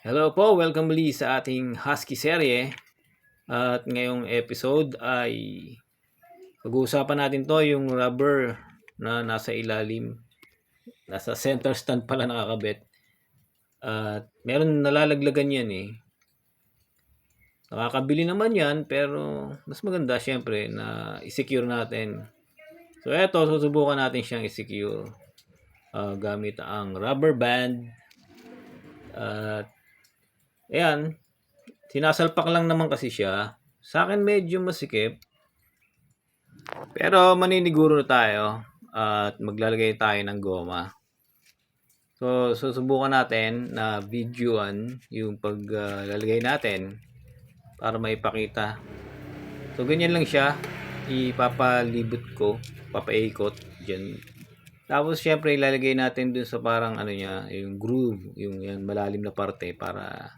Hello po, welcome muli sa ating Husky serye. At ngayong episode ay pag-uusapan natin to yung rubber na nasa ilalim. Nasa center stand pala nakakabit. At meron nalalaglagan yan eh. Nakakabili naman yan pero mas maganda syempre na i-secure natin. So eto, susubukan natin siyang i-secure gamit ang rubber band. At ayan, sinasalpak lang naman kasi siya. Sa akin medyo masikip. Pero maniniguro tayo at maglalagay tayo ng goma. So, susubukan natin na videoan yung paglalagay natin para maipakita. So, ganyan lang siya. Ipapalibot ko, papaikot dyan. Tapos, syempre, ilalagay natin dun sa parang ano niya, yung groove, yung yan, malalim na parte para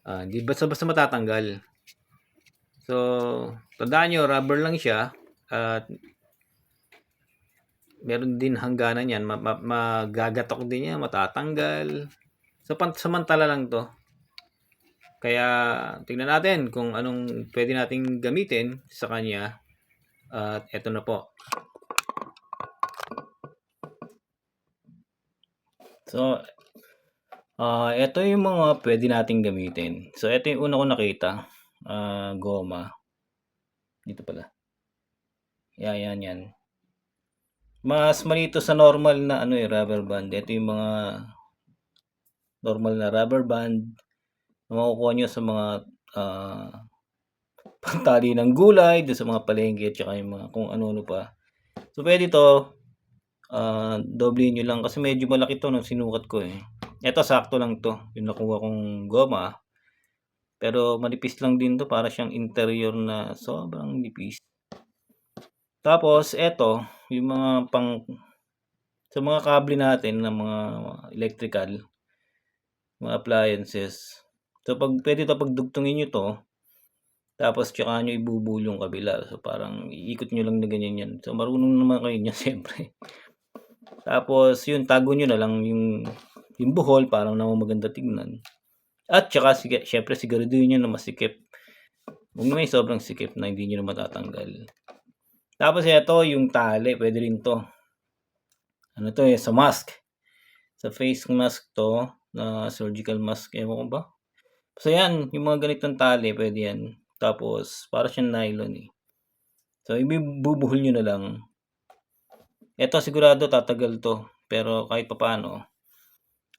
hindi basta-basta matatanggal. So, tandaan nyo, rubber lang siya at meron din hangganan yan, magagatok din yan, matatanggal. So, samantala lang to. Kaya, tingnan natin kung anong pwede nating gamitin sa kanya. At eto na po. So, ito yung mga pwede nating gamitin. So, ito yung una ko nakita. Goma. Dito pala. Yan. Mas malito sa normal na rubber band. Ito yung mga normal na rubber band na makukuha nyo sa mga pagtali ng gulay, sa mga palengke, at saka yung mga kung ano-ano pa. So, pwede to, doblehin nyo lang kasi medyo malaki to nung sinukat ko eh. Ito, sakto lang to. Yung nakuha kong goma. Pero, manipis lang din to para siyang interior na sobrang nipis. Tapos, ito, yung mga sa mga kable natin ng mga electrical, mga appliances. So, pwede to pagdugtungin nyo to, tapos tsaka nyo ibubul yung kabila. So, parang iikot nyo lang na ganyan yan. So, marunong naman kayo niya siyempre. Tapos, yun, tago nyo na lang yung buhol, parang naman maganda tignan. At tsaka, siyempre, siguraduhin nyo na masikip. Huwag na may sobrang sikip na hindi nyo na matatanggal. Tapos, ito, yung tali, pwede rin to. Ano to sa mask. Sa face mask to, na surgical mask, ewan ko ba? So, yan, yung mga ganitong tali, pwede yan. Tapos, para siyang nylon eh. So, ibubuhol nyo na lang. Ito, sigurado tatagal to. Pero, kahit pa paano,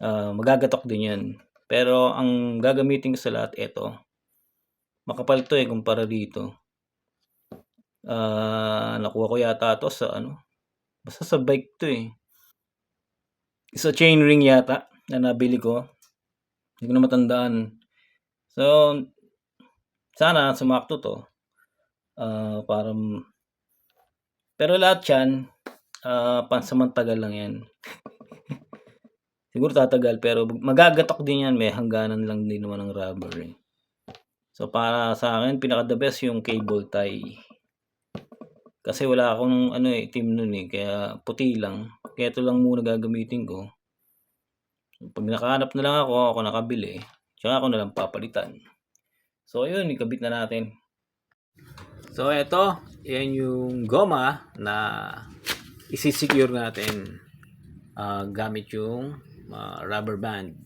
magagatok din yan. Pero, ang gagamitin ko sa lahat, ito. Makapal to eh, kumpara dito. Nakuha ko yata to sa basta sa bike to eh. Sa chainring yata, na nabili ko. Hindi ko na matandaan. So, sana sumakto to. Pero lahat yan, pansamantagal lang yan. Siguro tatagal, pero magagatok din yan. May hangganan lang din naman ng rubber eh. So, para sa akin, pinaka-the best yung cable tie. Kasi wala akong team nun eh. Kaya puti lang. Kaya ito lang muna gagamitin ko. Pag nakahanap na lang ako nakabili. Tsaka ako na lang papalitan. So, ayun, ikabit na natin. So, ito, yan yung goma na isi-secure natin gamit yung rubber band.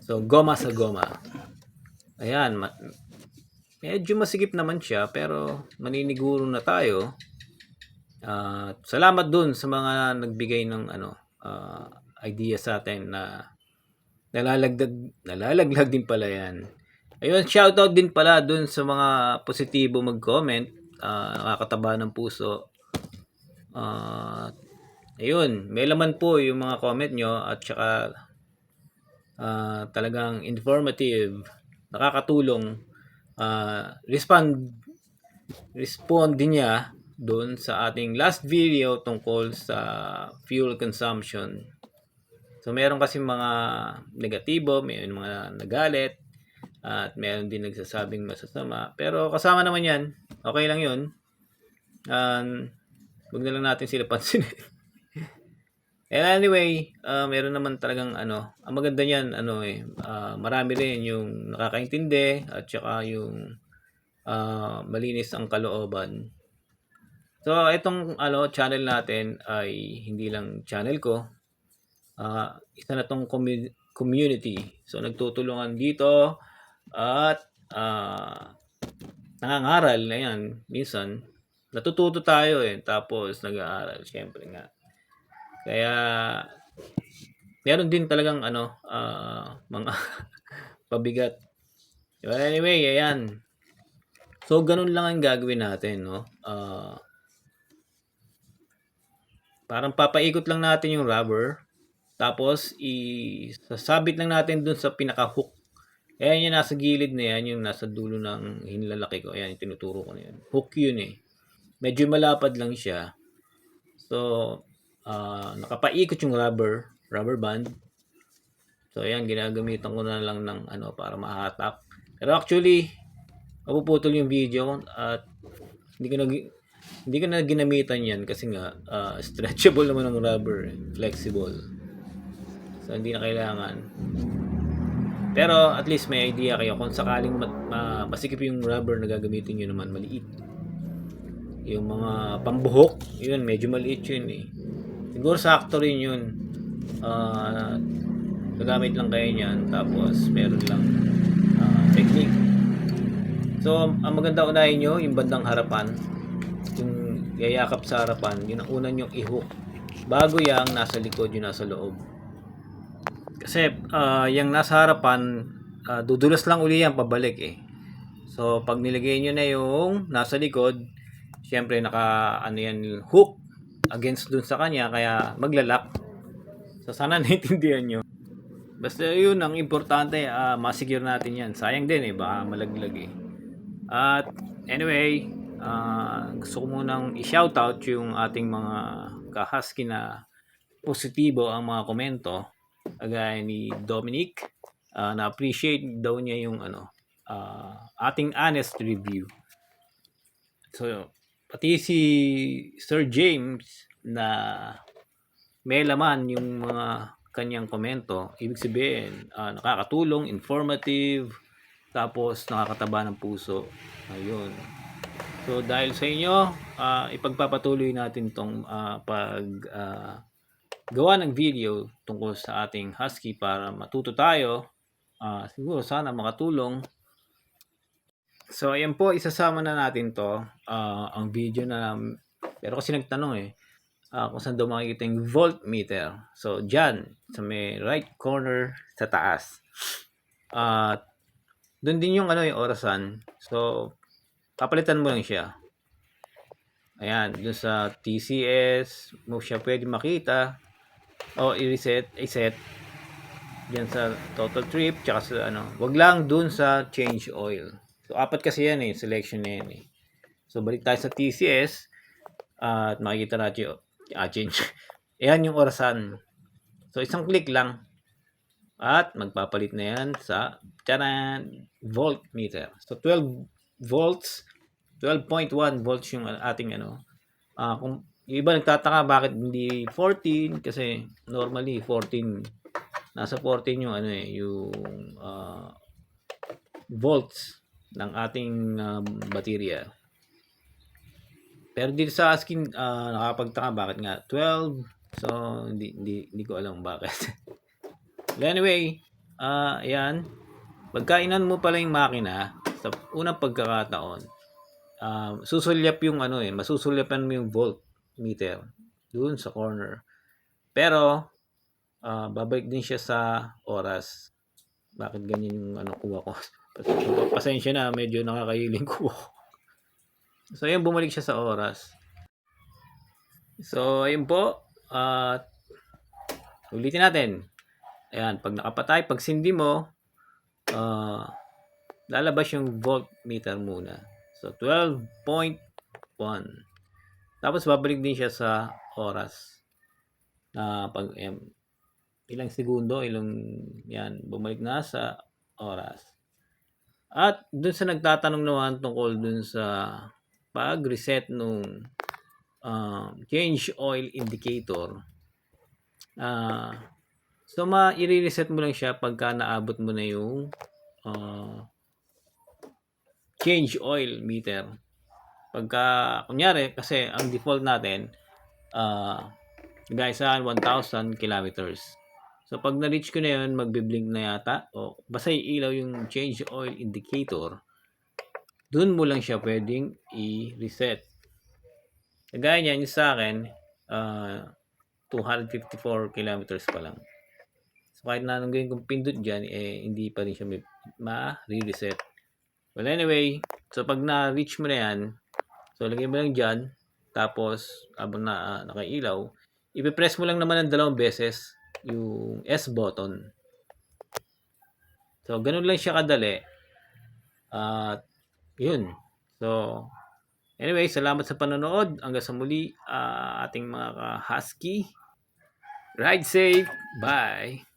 So, goma sa goma. Ayan, medyo masikip naman siya pero maniniguro na tayo. Salamat dun sa mga nagbigay ng idea sa atin na nalalaglag din pala yan. Ayun, shoutout din pala dun sa mga positibo mag-comment. Nakakataba ng puso. Ayun, may laman po yung mga comment nyo at saka talagang informative, nakakatulong. Respond din niya doon sa ating last video tungkol sa fuel consumption. So, meron kasi mga negatibo, may mga nagalit, at meron din nagsasabing masasama. Pero kasama naman yan. Okay lang yun. Huwag na lang natin sila pansinin. Anyway, meron naman talagang ano, ang maganda niyan ano, marami rin yung nakakaintindi at saka yung, malinis ang kalooban. So itong ano, channel natin ay hindi lang channel ko, isa na 'tong community. So nagtutulungan dito at, nangangaral, ayan, minsan natututo tayo, tapos nag-aaral siyempre nga. Kaya meron din talagang ano, mga pabigat. But anyway, ayan. So ganun lang ang gagawin natin 'no, parang papaikot lang natin yung rubber, tapos sasabit lang natin dun sa pinaka-hook. Ayan yung nasa gilid na yan, yung nasa dulo ng hinlalaki ko, ayan yung tinuturo ko na yun. Hook yun, medyo malapad lang siya. So, nakapaikot yung rubber band. So ayan, ginagamitan ko na lang ng ano para mahatak. Pero actually, mapuputol yung video at hindi ko na ginamitan yan kasi nga stretchable naman ang rubber, flexible. So hindi na kailangan. Pero at least may idea kayo kung sakaling masikip yung rubber na gagamitin nyo naman, maliit. Yung mga pambuhok, yun medyo maliit yun Siguro sakto rin yun. Gagamit lang kayo niyan, tapos meron lang technique. So ang maganda unahin nyo yung bandang harapan, yung yayakap sa harapan, yun ang una nyong i-hook bago yung nasa likod, yung nasa loob. Kasi yung nasa harapan, dudulas lang uli yan pabalik So pag nilagay nyo na yung nasa likod, syempre naka ano yan, hook against dun sa kanya, kaya maglalak. So sana naintindihan nyo. Basta yun ang importante, masecure natin yan. Sayang din baka malaglag At anyway, gusto ko munang i-shoutout yung ating mga ka-husky na positibo ang mga komento. Kagaya ni Dominic, na-appreciate daw niya yung ating honest review. So, pati si Sir James na may laman yung mga kanyang komento, ibig sabihin nakakatulong, informative, tapos nakakataba ng puso. Ayun. So dahil sa inyo, ipagpapatuloy natin tong gawa ng video tungkol sa ating husky para matuto tayo. Siguro sana makatulong. So ayan po, isasama na natin to, ang video na, pero kasi nagtanong kung saan daw makikita yung voltmeter. So dyan, sa may right corner sa taas. Doon din yung yung orasan. So papalitan mo lang siya. Ayan, doon sa TCS mo siya pwede makita o i-set diyan sa total trip, tsaka sa wag lang doon sa change oil. So apat kasi yan selection na yan So balik tayo sa TCS at makikita natin change. Ayan yung orasan. So isang click lang at magpapalit na yan sa voltmeter. So 12 volts, 12.1 volts yung ating kung yung iba nagtataka bakit hindi 14, kasi normally 14, nasa 14 yung yung volts ng ating baterya. Pero dito sa asking, nakapagtaka bakit nga 12. So hindi ko alam bakit. But anyway, ayan, pagkainan mo pala yung makina sa unang pagkakataon, susulyap yung masusulyapan mo yung voltmeter doon sa corner. Pero babalik din siya sa oras. Bakit ganyan yung kuha ko? Pasensya na, medyo nakakahiling kuha ko. So ayan, bumalik siya sa oras. So ayun po, ulitin natin. Ayan, pag nakapatay, pag sindi mo, lalabas yung voltmeter muna. So 12.1. Tapos babalik din siya sa oras. Pag ilang segundo, yan, bumalik na sa oras. At dun sa nagtatanong naman tungkol dun sa pag-reset nung change oil indicator, So i-reset mo lang siya pagka naabot mo na yung change oil meter. Pagka kunyari kasi ang default natin guys 1,000 kilometers. So pag na-reach ko na yun, magbi-blink na yata o basta ilaw yung change oil indicator, dun mo lang siya pwedeng i-reset. Kagaya niyan yung sa akin 254 kilometers pa lang. So kahit na anong gawin kong pindot dyan, hindi pa rin siya ma-reset. Well anyway, so pag na-reach mo na yan, so lagay mo lang dyan, tapos habang nakailaw, ipipress mo lang naman ng 2 beses yung S button. So ganun lang siya kadali. At yun. So anyway, salamat sa panonood. Hanggang sa muli, ating mga husky. Ride safe. Bye.